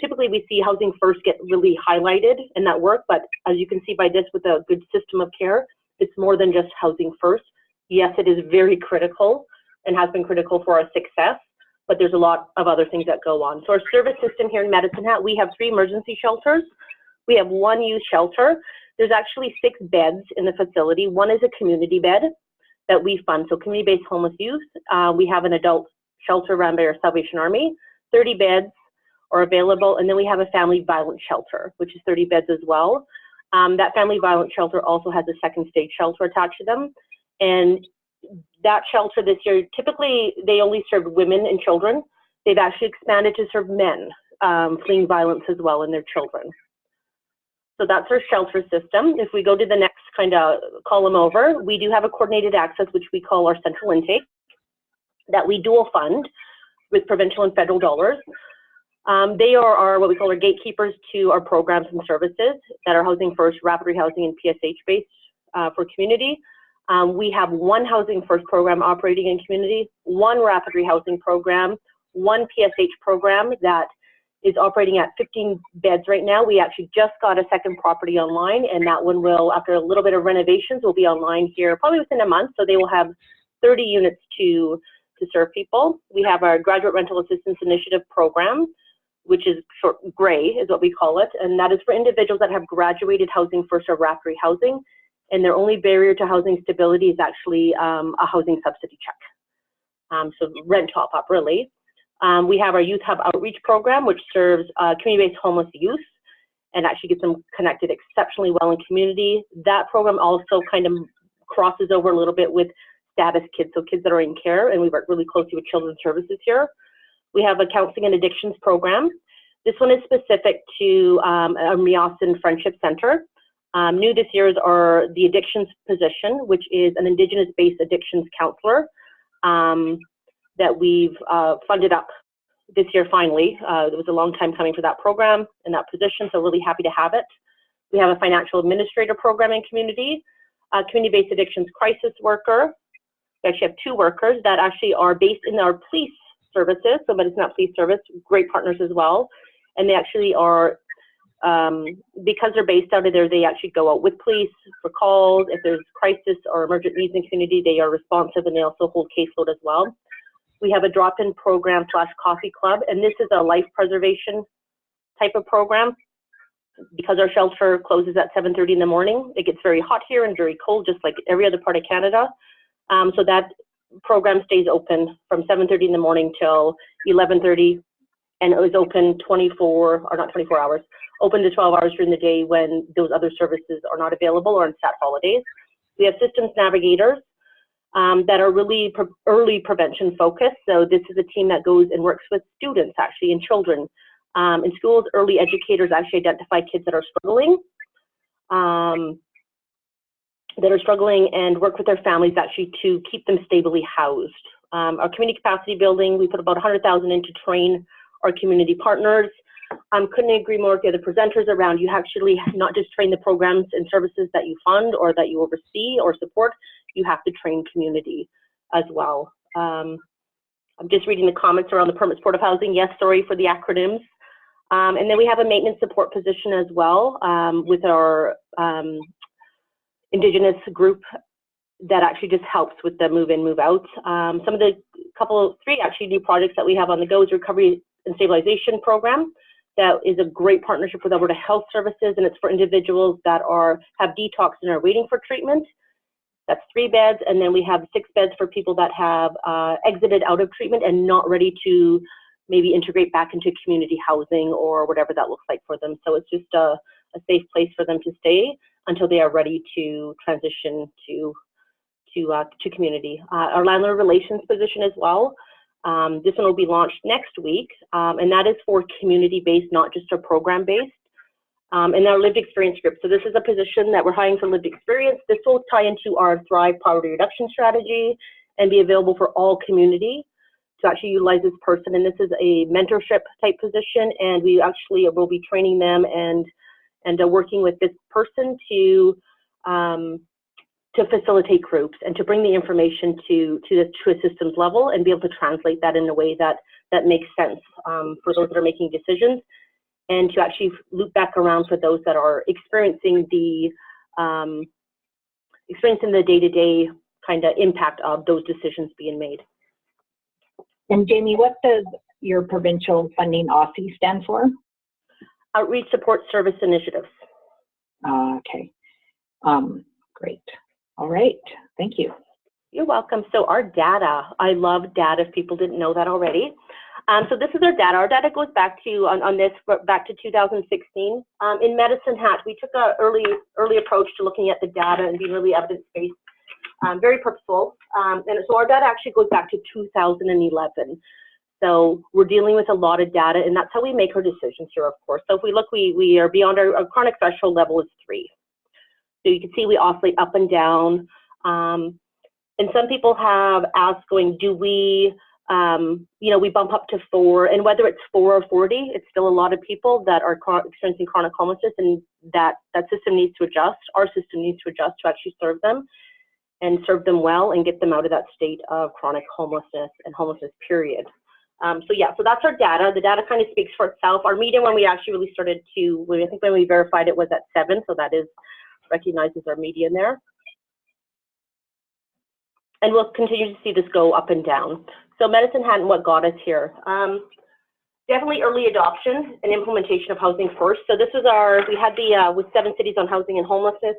typically we see housing first get really highlighted in that work, but as you can see by this, with a good system of care, it's more than just housing first. Yes, it is very critical and has been critical for our success, but there's a lot of other things that go on. So our service system here in Medicine Hat, we have 3 emergency shelters. We have 1 youth shelter. There's actually 6 beds in the facility. 1 is a community bed that we fund, so community-based homeless youth. We have an adult shelter run by our Salvation Army. 30 beds are available, and then we have a family violence shelter, which is 30 beds as well. That family violence shelter also has a 2nd stage shelter attached to them. And that shelter this year, typically they only serve women and children. They've actually expanded to serve men fleeing violence as well, and their children. So that's our shelter system. If we go to the next kind of column over, we do have a coordinated access, which we call our central intake, that we dual fund with provincial and federal dollars. They are what we call our gatekeepers to our programs and services that are housing first, rapid rehousing, and PSH based for community. We have 1 housing first program operating in community, 1 rapid rehousing program, 1 PSH program that is operating at 15 beds right now. We actually just got a 2nd property online, and that one will, after a little bit of renovations, will be online here probably within a month. So they will have 30 units to serve people. We have our Graduate Rental Assistance Initiative program, which is short gray is what we call it, and that is for individuals that have graduated housing first or rapid rehousing, and their only barrier to housing stability is actually a housing subsidy check. So rent top up really. We have our Youth Hub Outreach program, which serves community-based homeless youth and actually gets them connected exceptionally well in community. That program also kind of crosses over a little bit with status kids, so kids that are in care, and we work really closely with Children's Services here. We have a Counseling and Addictions program. This one is specific to our Meowson Friendship Center. New this year is the addictions position, which is an Indigenous-based addictions counselor that we've funded up this year finally. It was a long time coming for that program and that position, so really happy to have it. We have a financial administrator program in community, a community-based addictions crisis worker. We actually have 2 workers that actually are based in our police services, so but it's not police service, great partners as well. And they actually are, because they're based out of there, they actually go out with police for calls. If there's crisis or emergent needs in community, they are responsive, and they also hold caseload as well. We have a drop-in program / coffee club, and this is a life preservation type of program. Because our shelter closes at 7:30 in the morning, it gets very hot here and very cold, just like every other part of Canada. So that program stays open from 7:30 in the morning till 11:30, and it was open 24 hours, open to 12 hours during the day when those other services are not available or on stat holidays. We have systems navigators that are really early prevention focused. So this is a team that goes and works with students actually and children. In schools, early educators actually identify kids that are struggling, and work with their families actually to keep them stably housed. Our community capacity building, we put about $100,000 in to train our community partners. Couldn't agree more with the other presenters around. You actually not just train the programs and services that you fund or that you oversee or support, you have to train community as well. I'm just reading the comments around the permanent supportive housing. Yes, sorry for the acronyms. And then we have a maintenance support position as well with our Indigenous group that actually just helps with the move in, move out. Some of the 3 actually new projects that we have on the go is Recovery and Stabilization Program. That is a great partnership with Alberta Health Services, and it's for individuals that have detox and are waiting for treatment. That's 3 beds, and then we have 6 beds for people that have exited out of treatment and not ready to maybe integrate back into community housing or whatever that looks like for them. So it's just a safe place for them to stay until they are ready to transition to to community. Our landlord relations position as well. This one will be launched next week, and that is for community-based, not just a program-based. And our lived experience group. So this is a position that we're hiring for lived experience. This will tie into our Thrive poverty reduction strategy and be available for all community to actually utilize this person. And this is a mentorship type position, and we actually will be training them and working with this person to facilitate groups and to bring the information to a systems level and be able to translate that in a way that makes sense for those that are making decisions, and to actually loop back around for those that are experiencing the day-to-day kind of impact of those decisions being made. And Jamie, what does your provincial funding OSSI stand for? Outreach Support Service Initiatives. Okay, great. All right, thank you. You're welcome. So our data, I love data if people didn't know that already. So this is our data. Our data goes back to, back to 2016. In Medicine Hat, we took an early approach to looking at the data and being really evidence-based, very purposeful. And so our data actually goes back to 2011. So we're dealing with a lot of data, and that's how we make our decisions here, of course. So if we look, we are beyond our chronic threshold level is 3. So you can see we oscillate up and down. And some people have asked going, do we, we bump up to 4, and whether it's 4 or 40, it's still a lot of people that are experiencing chronic homelessness, and that system needs to adjust. Our system needs to adjust to actually serve them and serve them well and get them out of that state of chronic homelessness and homelessness period. So that's our data. The data kind of speaks for itself. Our median when we actually really started to, I think when we verified it was at 7, so that is recognized as our median there. And we'll continue to see this go up and down. So Medicine Hat and what got us here. Definitely early adoption and implementation of housing first. So this is we had with 7 cities on housing and homelessness,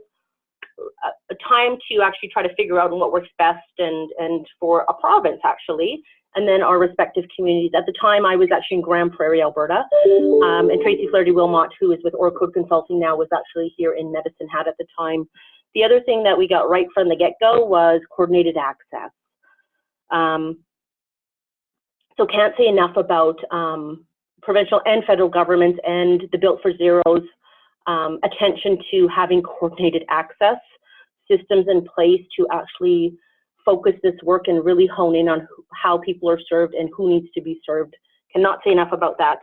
a time to actually try to figure out what works best and for a province actually, and then our respective communities. At the time, I was actually in Grand Prairie, Alberta, and Tracy Flaherty-Wilmot, who is with Orcode Consulting now, was actually here in Medicine Hat at the time. The other thing that we got right from the get-go was coordinated access. So can't say enough about provincial and federal governments and the Built for Zero's attention to having coordinated access systems in place to actually focus this work and really hone in on how people are served and who needs to be served. Cannot say enough about that.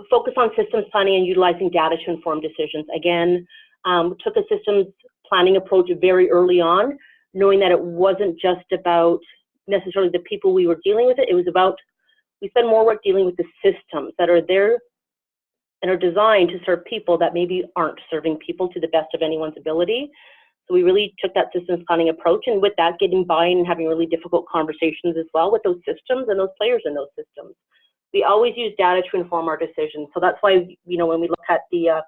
Focus on systems planning and utilizing data to inform decisions. Again, took a systems planning approach very early on, knowing that it wasn't just about necessarily the people we were dealing with. It was about, we spend more work dealing with the systems that are there and are designed to serve people that maybe aren't serving people to the best of anyone's ability. So we really took that systems planning approach, and with that, getting buy-in and having really difficult conversations as well with those systems and those players in those systems. We always use data to inform our decisions. So that's why, when we look at the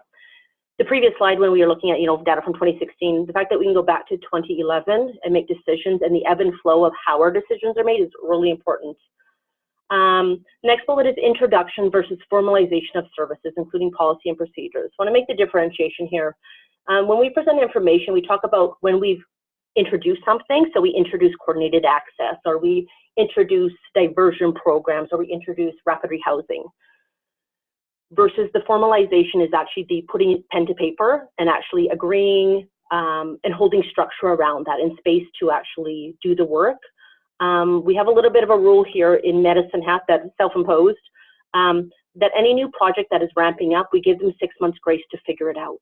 previous slide, when we were looking at, data from 2016, the fact that we can go back to 2011 and make decisions and the ebb and flow of how our decisions are made is really important. Next bullet is introduction versus formalization of services, including policy and procedures. I want to make the differentiation here. When we present information, we talk about when we've introduced something. So we introduce coordinated access, or we introduce diversion programs, or we introduce rapid rehousing. Versus the formalization is actually the putting pen to paper and actually agreeing and holding structure around that and space to actually do the work. We have a little bit of a rule here in Medicine Hat that's self-imposed, that any new project that is ramping up, we give them 6 months grace to figure it out.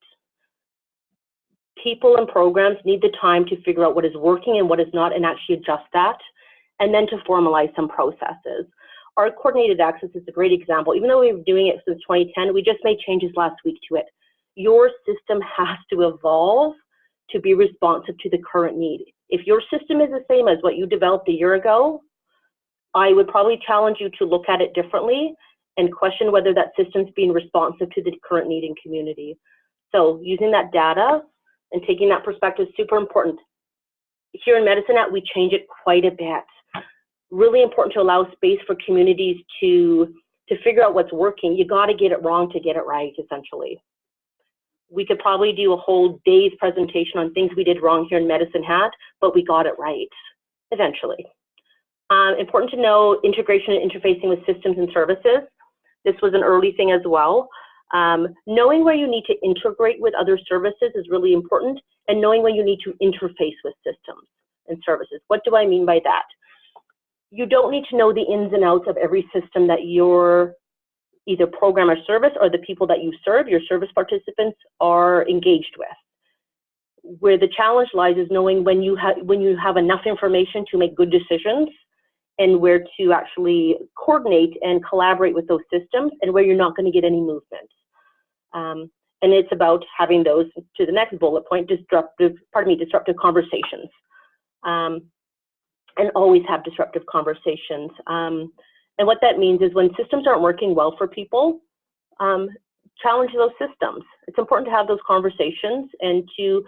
People and programs need the time to figure out what is working and what is not and actually adjust that, and then to formalize some processes. Our coordinated access is a great example. Even though we've been doing it since 2010, we just made changes last week to it. Your system has to evolve to be responsive to the current need. If your system is the same as what you developed a year ago, I would probably challenge you to look at it differently and question whether that system's being responsive to the current need in community. So using that data and taking that perspective is super important. Here in Medicine Hat, we change it quite a bit. Really important to allow space for communities to figure out what's working. You got to get it wrong to get it right, essentially. we could probably do a whole day's presentation on things we did wrong here in Medicine Hat, but we got it right eventually. Important to know integration and interfacing with systems and services. This was an early thing as well. Knowing where you need to integrate with other services is really important, and knowing when you need to interface with systems and services. What do I mean by that? You don't need to know the ins and outs of every system that your either program or service or the people that you serve, your service participants, are engaged with. Where the challenge lies is knowing when you have enough information to make good decisions, and where to actually coordinate and collaborate with those systems, and where you're not going to get any movement. And it's about having those, to the next bullet point, disruptive conversations. And always have disruptive conversations. And what that means is when systems aren't working well for people, challenge those systems. It's important to have those conversations and to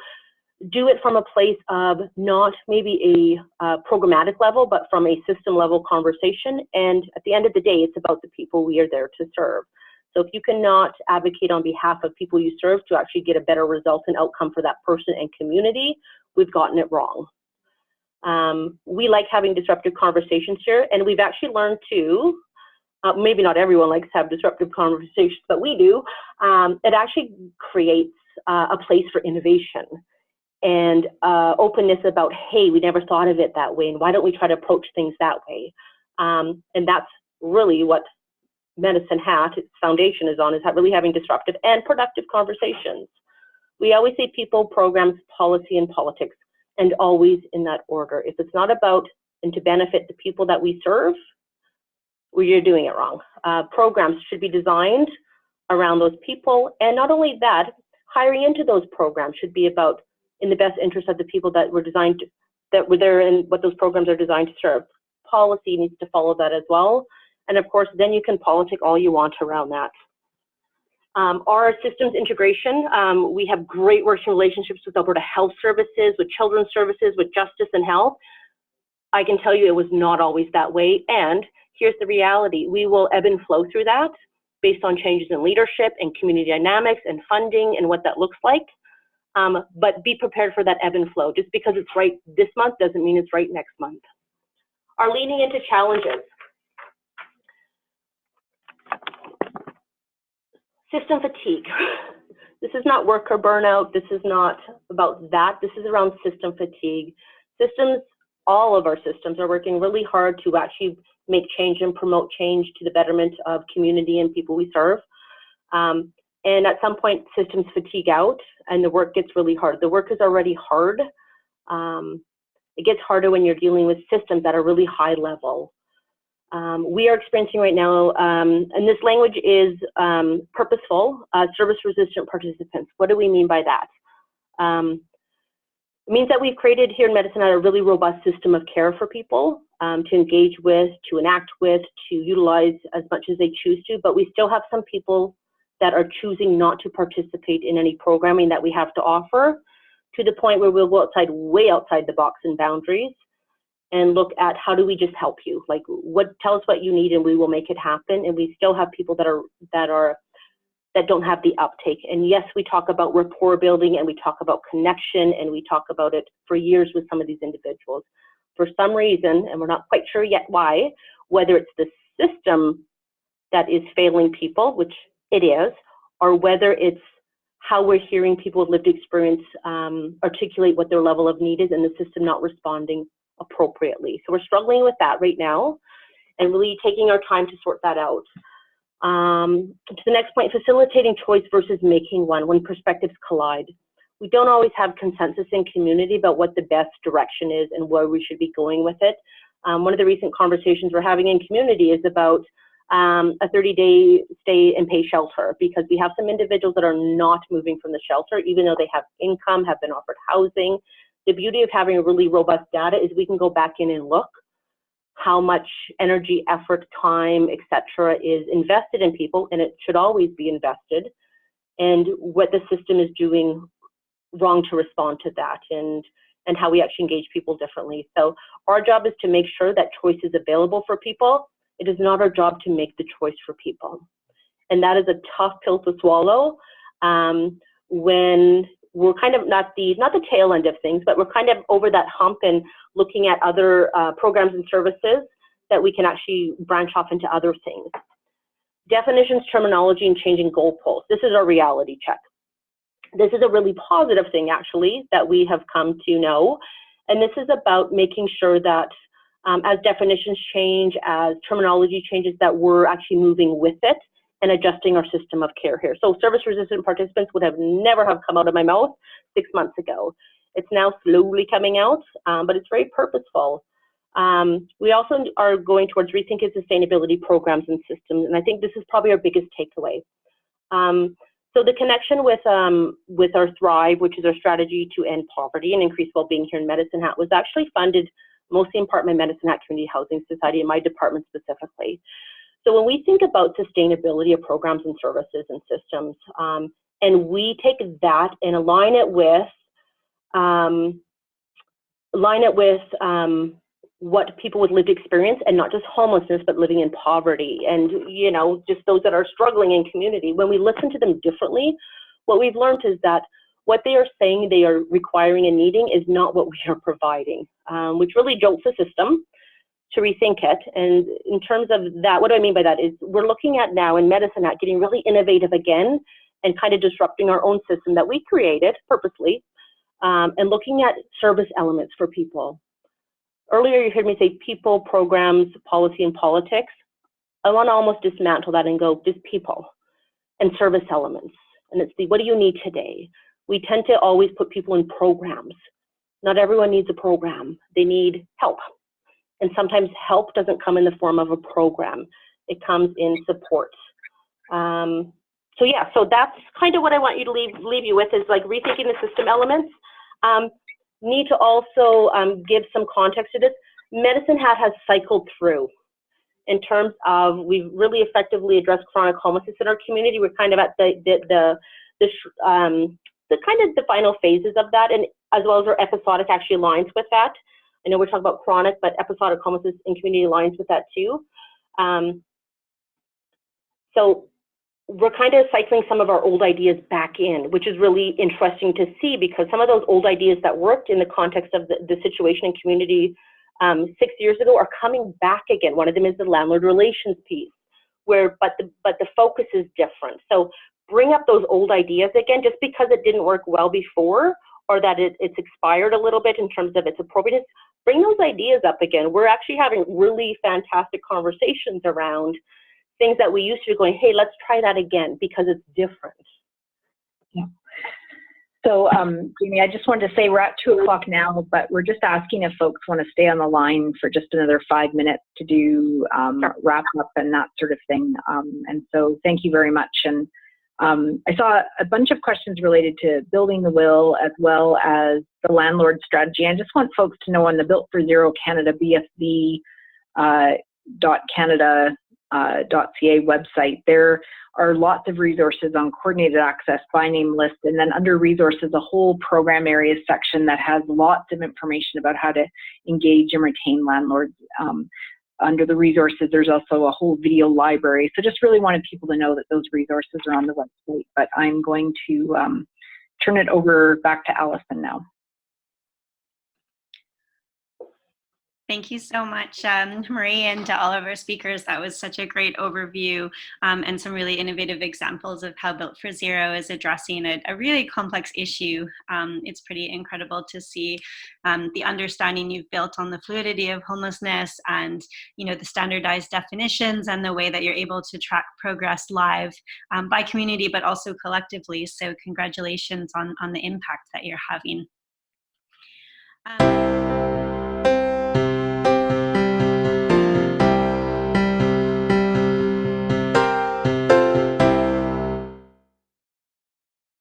do it from a place of not maybe a programmatic level, but from a system level conversation. And at the end of the day, it's about the people we are there to serve. So if you cannot advocate on behalf of people you serve to actually get a better result and outcome for that person and community, we've gotten it wrong. We like having disruptive conversations here, and we've actually learned to, maybe not everyone likes to have disruptive conversations, but we do. It actually creates a place for innovation and openness about, hey, we never thought of it that way, and why don't we try to approach things that way? And that's really what Medicine Hat, its foundation is on, is really having disruptive and productive conversations. We always say people, programs, policy, and politics, and always in that order. If it's not about and to benefit the people that we serve, well, you're doing it wrong. Programs should be designed around those people, and not only that, hiring into those programs should be about in the best interest of the people that were designed to, that were there and what those programs are designed to serve. Policy needs to follow that as well, and of course, then you can politic all you want around that. Our systems integration, we have great working relationships with Alberta Health Services, with Children's Services, with Justice and Health. I can tell you it was not always that way, and here's the reality. We will ebb and flow through that based on changes in leadership and community dynamics and funding and what that looks like, but be prepared for that ebb and flow. Just because it's right this month doesn't mean it's right next month. Our leaning into challenges. System fatigue. This is not worker burnout. This is not about that. This is around system fatigue. Systems, all of our systems are working really hard to actually make change and promote change to the betterment of community and people we serve. And at some point, systems fatigue out and the work gets really hard. The work is already hard. It gets harder when you're dealing with systems that are really high level. We are experiencing right now, and this language is purposeful, service-resistant participants. What do we mean by that? It means that we've created here in Medicine Hat a really robust system of care for people to engage with, to enact with, to utilize as much as they choose to, but we still have some people that are choosing not to participate in any programming that we have to offer, to the point where we'll go outside, way outside the box and boundaries, and look at how do we just help you? Like, tell us what you need and we will make it happen. And we still have people that don't have the uptake. And yes, we talk about rapport building and we talk about connection and we talk about it for years with some of these individuals. For some reason, and we're not quite sure yet why, whether it's the system that is failing people, which it is, or whether it's how we're hearing people with lived experience articulate what their level of need is and the system not responding appropriately. So we're struggling with that right now and really taking our time to sort that out. To the next point, facilitating choice versus making one when perspectives collide. We don't always have consensus in community about what the best direction is and where we should be going with it. One of the recent conversations we're having in community is about a 30-day stay and pay shelter, because we have some individuals that are not moving from the shelter, even though they have income, have been offered housing. The beauty of having a really robust data is we can go back in and look how much energy, effort, time, etc. is invested in people, and it should always be invested, and what the system is doing wrong to respond to that, and how we actually engage people differently. So our job is to make sure that choice is available for people. It is not our job to make the choice for people. And that is a tough pill to swallow. when we're kind of not the tail end of things, but we're kind of over that hump and looking at other programs and services that we can actually branch off into other things. Definitions, terminology, and changing goalposts. This is our reality check. This is a really positive thing, actually, that we have come to know. And this is about making sure that as definitions change, as terminology changes, that we're actually moving with it and adjusting our system of care here. So service-resistant participants would have never have come out of my mouth 6 months ago. It's now slowly coming out, but it's very purposeful. We also are going towards rethinking sustainability programs and systems, and I think this is probably our biggest takeaway. So the connection with our Thrive, which is our strategy to end poverty and increase well-being here in Medicine Hat, was actually funded mostly in part by Medicine Hat Community Housing Society and my department specifically. So when we think about sustainability of programs and services and systems, and we take that and align it with what people with lived experience, and not just homelessness, but living in poverty, and just those that are struggling in community. When we listen to them differently, what we've learned is that what they are saying they are requiring and needing is not what we are providing, which really jolts the system to rethink it. And in terms of that, what do I mean by that is we're looking at now in Medicine Hat getting really innovative again and kind of disrupting our own system that we created purposely, and looking at service elements for people. Earlier you heard me say people, programs, policy, and politics. I want to almost dismantle that and go just people and service elements. And it's the what do you need today? We tend to always put people in programs. Not everyone needs a program. They need help. And sometimes help doesn't come in the form of a program. It comes in support. So that's kind of what I want you to leave you with, is like rethinking the system elements. Need to also give some context to this. Medicine Hat has cycled through in terms of we've really effectively addressed chronic homelessness in our community. We're kind of at the final phases of that, and as well as our episodic actually aligns with that. I know we're talking about chronic, but episodic homelessness in community aligns with that too. So we're kind of cycling some of our old ideas back in, which is really interesting to see, because some of those old ideas that worked in the context of the situation in community 6 years ago are coming back again. One of them is the landlord relations piece, but the focus is different. So bring up those old ideas again, just because it didn't work well before, or that it's expired a little bit in terms of its appropriateness. Bring those ideas up again. We're actually having really fantastic conversations around things that we used to be going, hey, let's try that again because it's different. Yeah. So, Jamie, I just wanted to say we're at 2 o'clock now, but we're just asking if folks want to stay on the line for just another 5 minutes to do wrap up and that sort of thing. And so thank you very much. And I saw a bunch of questions related to building the will as well as the landlord strategy. I just want folks to know on the Built for Zero Canada BFZ.Canada.ca website, there are lots of resources on coordinated access by name list, and then under resources, a whole program areas section that has lots of information about how to engage and retain landlords. Under the resources, there's also a whole video library. So just really wanted people to know that those resources are on the website, but I'm going to turn it over back to Allison now. Thank you so much, Marie, and to all of our speakers. That was such a great overview and some really innovative examples of how Built for Zero is addressing a really complex issue. It's pretty incredible to see the understanding you've built on the fluidity of homelessness and the standardized definitions and the way that you're able to track progress live by community, but also collectively. So congratulations on the impact that you're having.